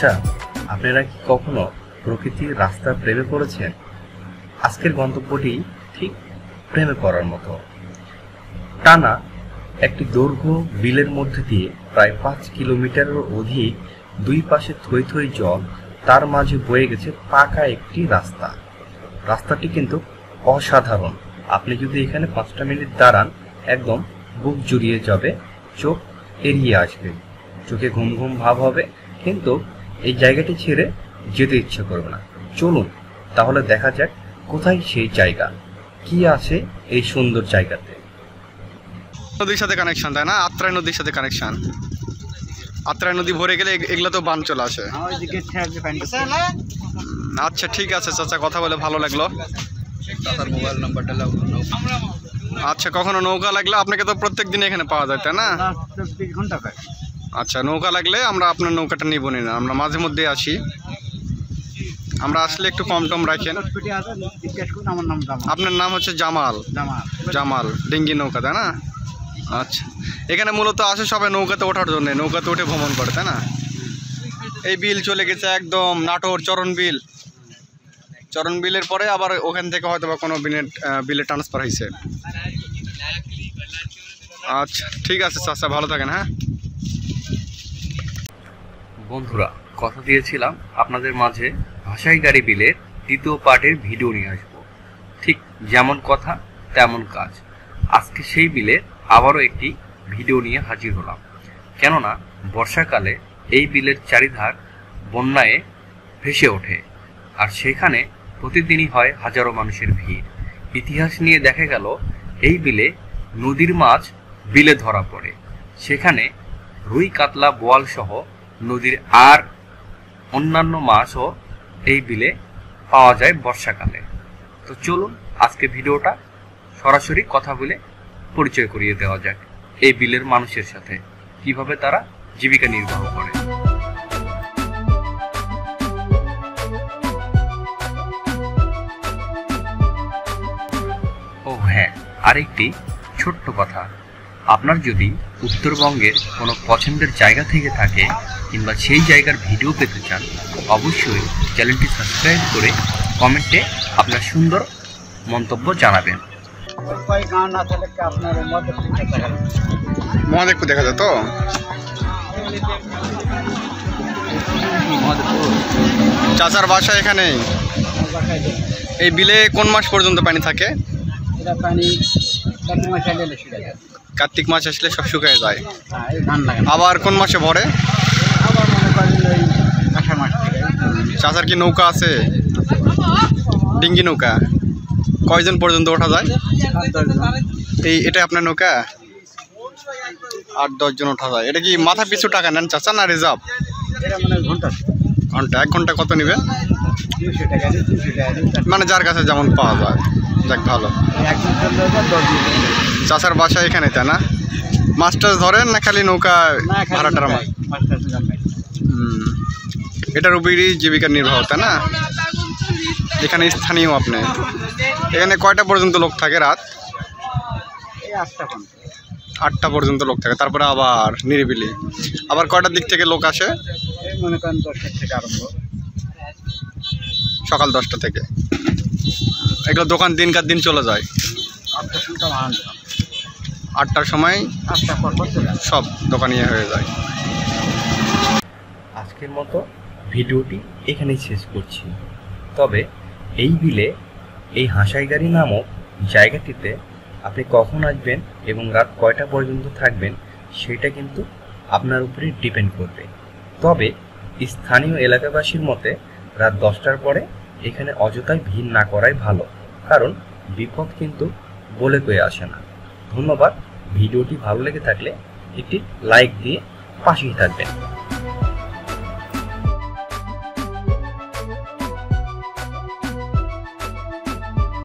আচ্ছা, আপনারা কি কখনো প্রকৃতির রাস্তার প্রেমে পড়েছেন? আজকের গন্তব্যটি ঠিক প্রেমে পড়ার মতো। টানা একটি দৈর্ঘ্য বিলের মধ্যে দিয়ে প্রায় 5 কিলোমিটারের অধিক, দুই পাশে থই থই জল, তার মাঝে বয়ে গেছে পাকা একটি রাস্তা। রাস্তাটি কিন্তু অসাধারণ। আপনি যদি এখানে 5টা মিনিট দাঁড়ান, একদম বুক জুড়িয়ে যাবে, চোখ এড়িয়ে আসবে, চোখে ঘুম ঘুম ভাব হবে, কিন্তু এই জায়গাটি ছেড়ে যেতে ইচ্ছে করবে না। চলুন তাহলে দেখা যাক কোথায় সেই জায়গা, কি আছে এই সুন্দর জায়গাতে। নদীর সাথে কানেকশন, তাই না? আত্রাই নদীর সাথে কানেকশন। আত্রাই নদী ভরে গেলে এগুলো তো বান চলে আসে। আচ্ছা ঠিক আছে চাচা, কথা বলে ভালো লাগলো। মোবাইল নাম্বারটা আচ্ছা, কখনো নৌকা লাগলে আপনাকে তো প্রত্যেক দিন এখানে পাওয়া যায়, তাই না? আচ্ছা, নৌকা লাগলে আমরা আপনার নৌকাটা নিব না, আমরা মাঝে মধ্যে আসি। আমরা আসলে একটু কম টম রাখেন। আপনার নাম হচ্ছে জামাল? জামাল, ডিঙ্গি নৌকা, তাই না? আচ্ছা, এখানে মূলত আসে সবাই নৌকাতে ওঠার জন্য, নৌকাতে উঠে ভ্রমণ করে, তাই না? এই বিল চলে গেছে একদম নাটোর চরণ বিল। চরণ বিলের পরে আবার ওখান থেকে হয়তো বা কোনো বিলে ট্রান্সফার হয়েছে। আচ্ছা ঠিক আছে চাচা, ভালো থাকেন। হ্যাঁ বন্ধুরা, কথা দিয়েছিলাম আপনাদের মাঝে ভাসাইগাড়ি বিলের দ্বিতীয় পার্টের ভিডিও নিয়ে আসবো। ঠিক যেমন কথা তেমন কাজ। আজকে সেই বিলের আবারও একটি ভিডিও নিয়ে হাজির হলাম। কেননা বর্ষাকালে এই বিলের চারিধার বন্যায় ভেসে ওঠে, আর সেখানে প্রতিদিনই হয় হাজারো মানুষের ভিড়। ইতিহাস নিয়ে দেখা গেল এই বিলে নদীর মাছ বিলে ধরা পড়ে, সেখানে রুই, কাতলা, বোয়াল সহ নদীর আর অন্যান্য মাছও এই বিলে পাওয়া যায় বর্ষাকালে। তো চলুন আজকে ভিডিওটা সরাসরি কথা বলে পরিচয় করিয়ে দেওয়া যাক এই বিলের মানুষের সাথে, কিভাবে তারা জীবিকা নির্বাহ করে। ও হ্যাঁ, আরেকটি ছোট্ট কথা, আপনার যদি উত্তরবঙ্গের কোনো পছন্দের জায়গা থেকে থাকে কিংবা সেই জায়গার ভিডিও পেতে চান, অবশ্যই চ্যানেলটি সাবস্ক্রাইব করে কমেন্টে আপনার সুন্দর মন্তব্য জানাবেন। মহাদেবপুর দেখা যায় তো? চাচার বাসা এখানে। এই বিলে কোন মাস পর্যন্ত পানি থাকে? কার্তিক মাস আসলে সব শুকিয়ে যায়। আবার কোন মাসে ভরে? চাচার কি নৌকা আছে? ডিঙ্গি নৌকা? কয়জন পর্যন্ত ওঠা যায়? এটা আপনার নৌকা? 8-10 জন ওঠা যায়। এটা কি মাথা পিছু টাকা নেন চাচা না রিজার্ভ? ঘন্টা 1 ঘন্টা কত নেবেন? মানে যার কাছে যেমন পাওয়া যায়। যাক ভালো। চাচার বাসা এখানে, তাই না? মাছ টাছ ধরেন না খালি নৌকা ভাড়াটার মাছ? এটার উপরই জীবিকা নির্বাহ, তাই না? এখানে স্থানীয় আপনি। এখানে কয়টা পর্যন্ত লোক থাকে রাত? 8টা পর্যন্ত লোক থাকে, তারপরে আবার নিরিবিলি। আবার কয়টার দিক থেকে লোক আসে? সকাল 10টা থেকে। এগুলো দোকান দিনকার দিন চলে যায়? 8টার সময় সব দোকানই হয়ে যায়। আজকের মতো ভিডিওটি এখানেই শেষ করছি। তবে এই বিলে, এই হাসাইগাড়ি নামক জায়গাটিতে আপনি কখন আসবেন এবং রাত কয়টা পর্যন্ত থাকবেন সেটা কিন্তু আপনার উপরে ডিপেন্ড করবে। তবে স্থানীয় এলাকাবাসীর মতে রাত 10টার পরে এখানে অযথায় ভিড় না করাই ভালো, কারণ বিপদ কিন্তু বলে কয়ে আসে না। ধন্যবাদ। ভিডিওটি ভালো লেগে থাকলে একটি লাইক দিয়ে পাশেই থাকবেন।